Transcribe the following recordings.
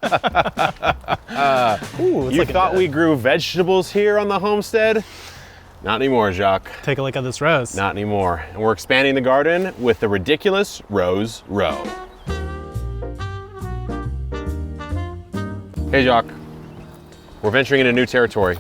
You thought we grew vegetables here on the homestead? Not anymore, Jacques. Take a look at this rose. Not anymore. And we're expanding the garden with the ridiculous Rose Row. Hey, Jacques. We're venturing into new territory.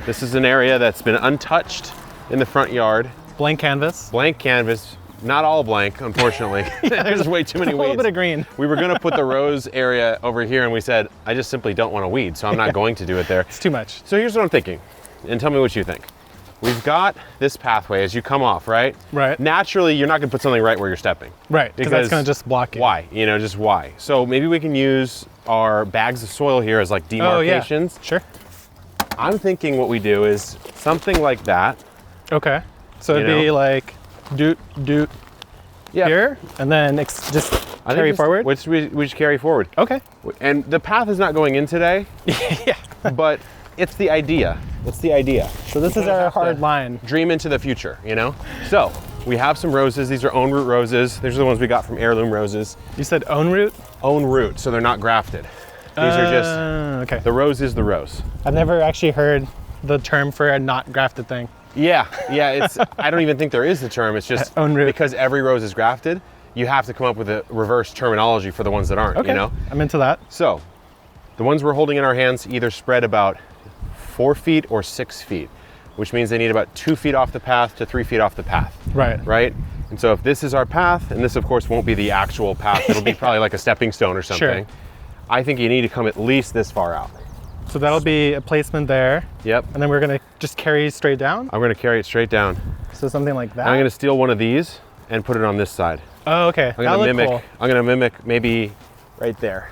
This is an area that's been untouched in the front yard. Blank canvas. Blank canvas. Not all blank, unfortunately. Yeah, there's way too many weeds. A little bit of green. We were gonna put the rose area over here and we said, I just simply don't want to weed, so I'm not going to do it there. It's too much. So here's what I'm thinking, and tell me what you think. We've got this pathway as you come off, right? Right. Naturally, you're not gonna put something right where you're stepping. Right, because that's gonna just block it. Why? You know, just why? So maybe we can use our bags of soil here as like demarcations. Oh, yeah. Sure. I'm thinking what we do is something like that. Okay. So it'd be like doot, here, and then just carry forward? We just carry forward. Okay. And the path is not going in today. Yeah. But it's the idea. It's the idea. So this is our hard line. Dream into the future, you know? So we have some roses. These are own root roses. These are the ones we got from Heirloom Roses. You said own root? Own root, so they're not grafted. These are just, okay. The rose is the rose. I've never actually heard the term for a not grafted thing. Yeah, it's, I don't even think there is the term. It's just own root. Because every rose is grafted, you have to come up with a reverse terminology for the ones that aren't, okay. You know? I'm into that. So the ones we're holding in our hands either spread about 4 feet or 6 feet, which means they need about 2 feet off the path to 3 feet off the path. Right. Right? And so if this is our path, and this of course won't be the actual path, it'll be probably like a stepping stone or something. Sure. I think you need to come at least this far out. So that'll be a placement there. Yep. And then we're gonna just carry straight down? I'm gonna carry it straight down. So something like that? And I'm gonna steal one of these and put it on this side. Oh, okay. I'm gonna mimic maybe right there.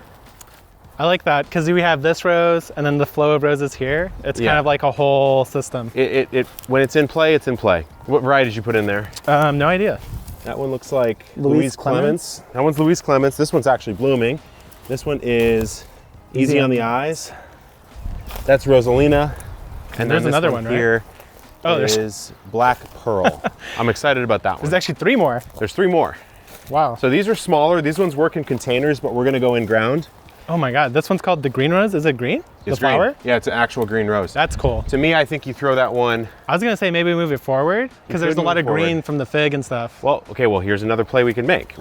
I like that, because we have this rose and then the flow of roses here. It's kind of like a whole system. When it's in play, it's in play. What variety did you put in there? No idea. That one looks like Louise Clements. That one's Louise Clements. This one's actually blooming. This one is Easy on the Eyes. That's Rosalina. And there's another one, right? Here there's Black Pearl. I'm excited about that one. There's actually 3 more. There's 3 more. Wow. So these are smaller. These ones work in containers, but we're gonna go in ground. Oh my God, this one's called the green rose. Is it green? It's the flower? Green. Yeah, it's an actual green rose. That's cool. To me, I think you throw that one. I was gonna say maybe move it forward, because there's a lot of green from the fig and stuff. Well, okay, here's another play we can make.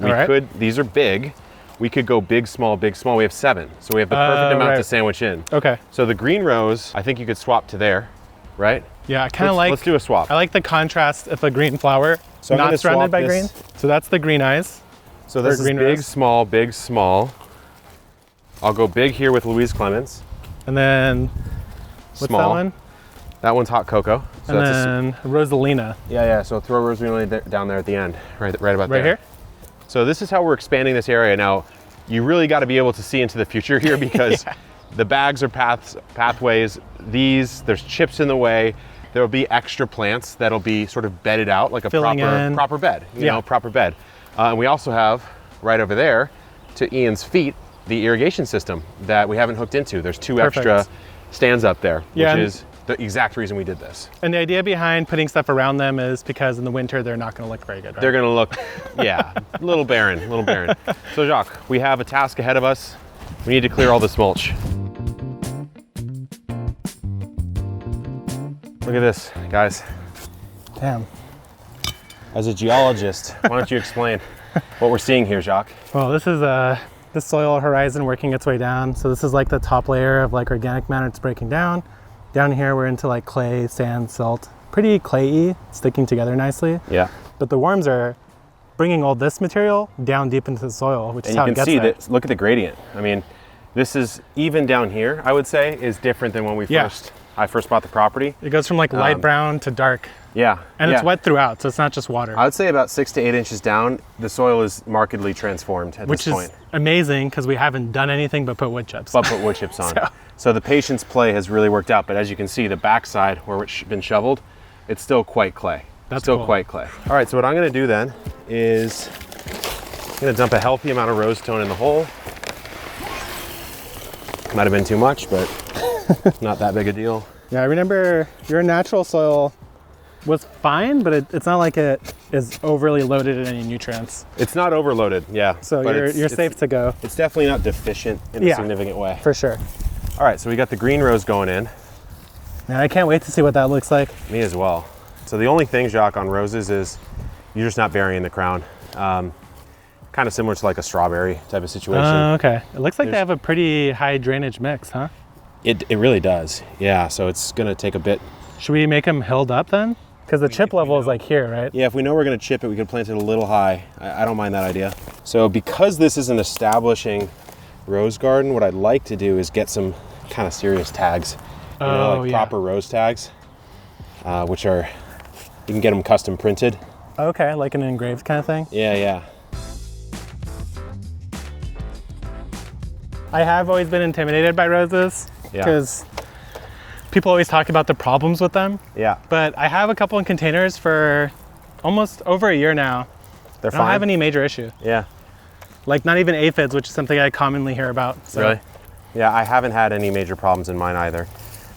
These are big. We could go big, small, big, small. We have 7, so we have the perfect amount to sandwich in. Okay. So the green rose, I think you could swap to there, right? Yeah, I kind of like. Let's do a swap. I like the contrast of a green flower, so not surrounded by green. So that's the green eyes. So this is big, small, big, small. I'll go big here with Louise Clements. And then what's that one? That one's Hot Cocoa. So and then Rosalina. Yeah. So throw Rosalina down there at the end, right about there. Right here? So this is how we're expanding this area. Now, you really got to be able to see into the future here, because the bags are pathways. There's chips in the way. There'll be extra plants that'll be sort of bedded out like a proper bed, you know, proper bed. And we also have right over there to Ian's feet, the irrigation system that we haven't hooked into. There's 2 extra stands up there, which is the exact reason we did this. And the idea behind putting stuff around them is because in the winter, they're not gonna look very good, right? They're gonna look, a little barren. So Jacques, we have a task ahead of us. We need to clear all this mulch. Look at this, guys. Damn. As a geologist, why don't you explain what we're seeing here, Jacques? Well, this is the soil horizon working its way down. So this is like the top layer of like organic matter it's breaking down. Down here, we're into like clay, sand, silt. Pretty clayey, sticking together nicely. Yeah. But the worms are bringing all this material down deep into the soil, which is how it gets there. And you can see that, look at the gradient. I mean, this is, even down here, I would say, is different than when I first bought the property. It goes from like light brown to dark. Yeah. And it's wet throughout, so it's not just water. I would say about 6 to 8 inches down, the soil is markedly transformed at this point. Which is amazing, because we haven't done anything but put wood chips. on. So the patience play has really worked out, but as you can see, the backside where it's been shoveled, it's still quite clay. That's still quite clay. All right, so what I'm gonna do then is I'm gonna dump a healthy amount of rose stone in the hole. Might have been too much, but not that big a deal. Yeah, I remember your natural soil was fine, but it's not like it is overly loaded in any nutrients. It's not overloaded, yeah. So but you're safe to go. It's definitely not deficient in a significant way. For sure. All right, so we got the green rose going in. Man, I can't wait to see what that looks like. Me as well. So the only thing, Jacques, on roses is you're just not burying the crown. Kind of similar to like a strawberry type of situation. Okay. It looks like they have a pretty high drainage mix, huh? It really does, yeah. So it's gonna take a bit. Should we make them hilled up then? Because the chip level is like here, right? Yeah, if we know we're gonna chip it, we could plant it a little high. I don't mind that idea. So because this is an establishing rose garden, what I'd like to do is get some kind of serious tags. You know, like proper rose tags, which are, you can get them custom printed. Okay, like an engraved kind of thing? Yeah, yeah. I have always been intimidated by roses because people always talk about the problems with them. Yeah. But I have a couple in containers for almost over a year now. They're fine. I don't have any major issue. Yeah. Like not even aphids, which is something I commonly hear about. So. Really? Yeah, I haven't had any major problems in mine either.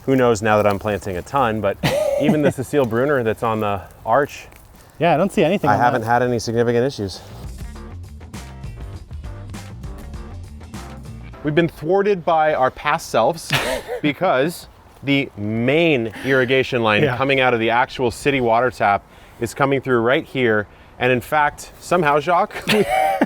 Who knows now that I'm planting a ton, but even the Cecile Brunner that's on the arch. Yeah, I don't see anything. I haven't had any significant issues. We've been thwarted by our past selves because the main irrigation line coming out of the actual city water tap is coming through right here. And in fact, somehow, Jacques,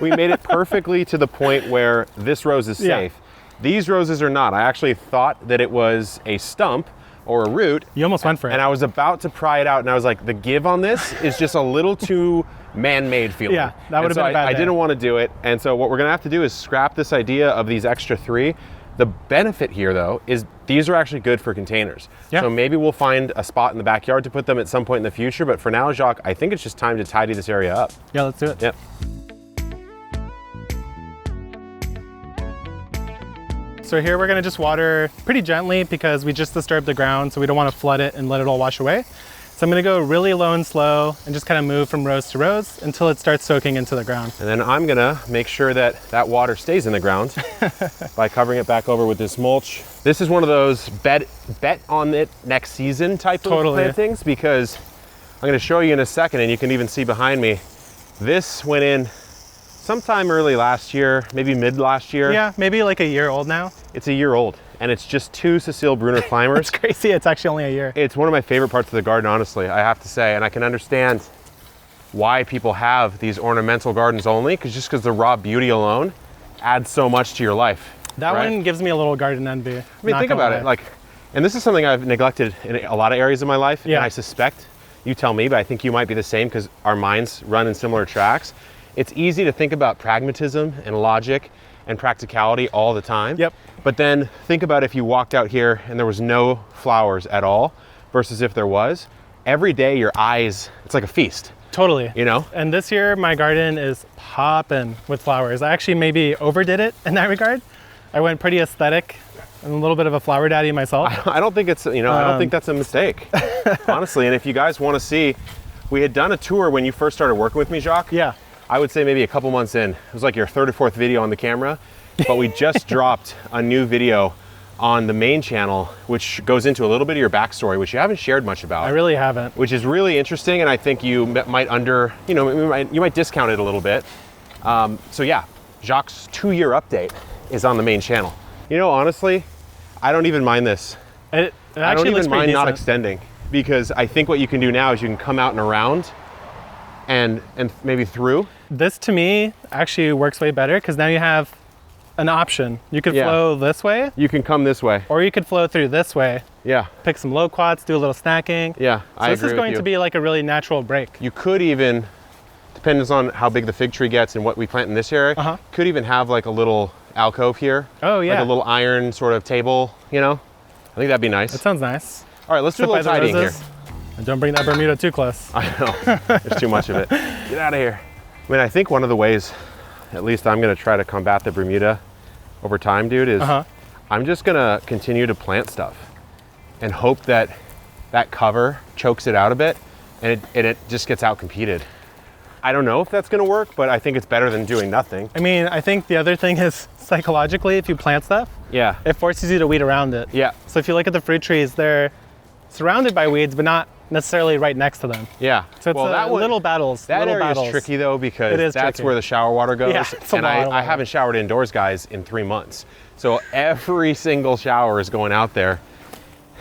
we made it perfectly to the point where this rose is safe. These roses are not. I actually thought that it was a stump or a root. You almost went for it. And I was about to pry it out, and I was like, the give on this is just a little too man-made feeling. Yeah, that would have been a bad I day. didn't want to do it. And so what we're gonna have to do is scrap this idea of these extra 3. The benefit here, though, is these are actually good for containers. Yeah. So maybe we'll find a spot in the backyard to put them at some point in the future. But for now, Jacques, I think it's just time to tidy this area up. Yeah, let's do it. Yep. So here we're gonna just water pretty gently because we just disturbed the ground, so we don't want to flood it and let it all wash away. So I'm gonna go really low and slow and just kind of move from rose to rose until it starts soaking into the ground. And then I'm gonna make sure that that water stays in the ground by covering it back over with this mulch. This is one of those bet on it next season type of plantings, because I'm gonna show you in a second, and you can even see behind me, this went in sometime early last year, maybe mid last year. Yeah, maybe like a year old now. It's a year old, and it's just 2 Cecile Brunner climbers. It's crazy, it's actually only a year. It's one of my favorite parts of the garden, honestly, I have to say, and I can understand why people have these ornamental gardens only, just because the raw beauty alone adds so much to your life. That one gives me a little garden envy. I mean, think about it, like, and this is something I've neglected in a lot of areas of my life, and I suspect, you tell me, but I think you might be the same because our minds run in similar tracks. It's easy to think about pragmatism and logic and practicality all the time. Yep. But then think about if you walked out here and there was no flowers at all versus if there was. Every day your eyes, it's like a feast. Totally. You know? And this year my garden is popping with flowers. I actually maybe overdid it in that regard. I went pretty aesthetic and a little bit of a flower daddy myself. I don't think it's, you know, I don't think that's a mistake, honestly. And if you guys want to see, we had done a tour when you first started working with me, Jacques. Yeah. I would say maybe a couple months in. It was like your 3rd or 4th video on the camera, but we just dropped a new video on the main channel, which goes into a little bit of your backstory, which you haven't shared much about. I really haven't. Which is really interesting, and I think you might you might discount it a little bit. So yeah, Jacques' 2-year update is on the main channel. You know, honestly, I don't even mind this. It I don't even mind not decent. extending, because I think what you can do now is you can come out and around and maybe through. This to me actually works way better because now you have an option. You could flow this way. You can come this way. Or you could flow through this way. Yeah. Pick some loquats, do a little snacking. Yeah, I agree. So this is going to be like a really natural break. You could even, depends on how big the fig tree gets and what we plant in this area, could even have like a little alcove here. Oh yeah. Like a little iron sort of table, you know? I think that'd be nice. That sounds nice. All right, let's do a little tidying here. And don't bring that Bermuda too close. I know, there's too much of it. Get out of here. I mean, I think one of the ways, at least I'm gonna try to combat the Bermuda over time, dude, is I'm just gonna continue to plant stuff and hope that that cover chokes it out a bit and it just gets out competed. I don't know if that's gonna work, but I think it's better than doing nothing. I mean, I think the other thing is psychologically, if you plant stuff, it forces you to weed around it. Yeah. So if you look at the fruit trees, they're surrounded by weeds, but not necessarily right next to them. Yeah. So it's that one, little battles. That little area battles. is tricky though, because It is that's tricky. where the shower water goes. Yeah, it's a and lot of I water. haven't showered indoors, guys, in 3 months. So every single shower is going out there.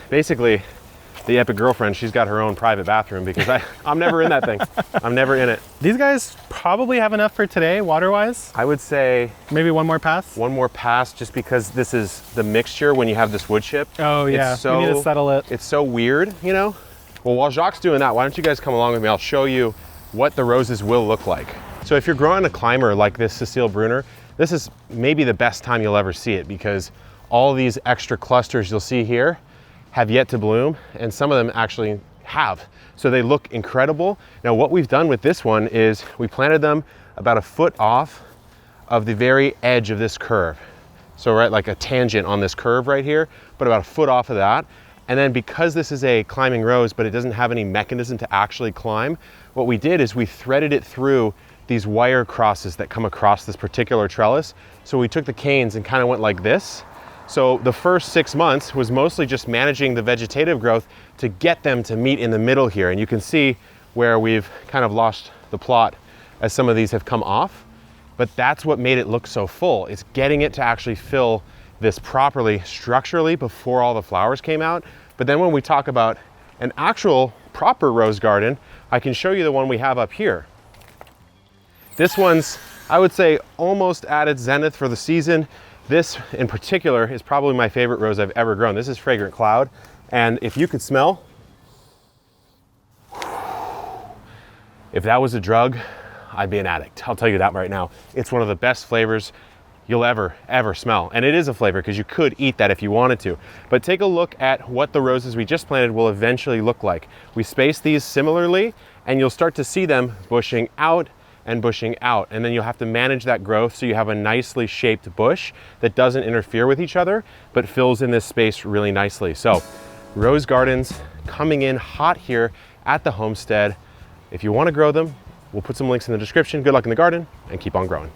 Basically, the epic girlfriend, she's got her own private bathroom because I'm never in that thing. I'm never in it. These guys probably have enough for today, water-wise. I would say Maybe one more pass. one more pass, just because this is the mixture when you have this wood chip. Oh yeah, so, we need to settle it. It's so weird, you know? Well, while Jacques doing that, why don't you guys come along with me? I'll show you what the roses will look like. So if you're growing a climber like this Cecile Brunner, this is maybe the best time you'll ever see it, because all these extra clusters you'll see here have yet to bloom, and some of them actually have. So they look incredible. Now what we've done with this one is we planted them about 1 foot off of the very edge of this curve. So right, like a tangent on this curve right here, but about 1 foot off of that. And then because this is a climbing rose, but it doesn't have any mechanism to actually climb, what we did is we threaded it through these wire crosses that come across this particular trellis. So we took the canes and kind of went like this. So the first 6 months was mostly just managing the vegetative growth to get them to meet in the middle here. And you can see where we've kind of lost the plot as some of these have come off, but that's what made it look so full. It's getting it to actually fill this properly structurally before all the flowers came out. But then when we talk about an actual proper rose garden, I can show you the one we have up here. This one's, I would say, almost at its zenith for the season. This in particular is probably my favorite rose I've ever grown. This is Fragrant Cloud. And if you could smell, if that was a drug, I'd be an addict. I'll tell you that right now. It's one of the best flavors you'll ever smell. And it is a flavor because you could eat that if you wanted to. But take a look at what the roses we just planted will eventually look like. We space these similarly, and you'll start to see them bushing out and bushing out. And then you'll have to manage that growth so you have a nicely shaped bush that doesn't interfere with each other, but fills in this space really nicely. So rose gardens coming in hot here at the homestead. If you want to grow them, we'll put some links in the description. Good luck in the garden and keep on growing.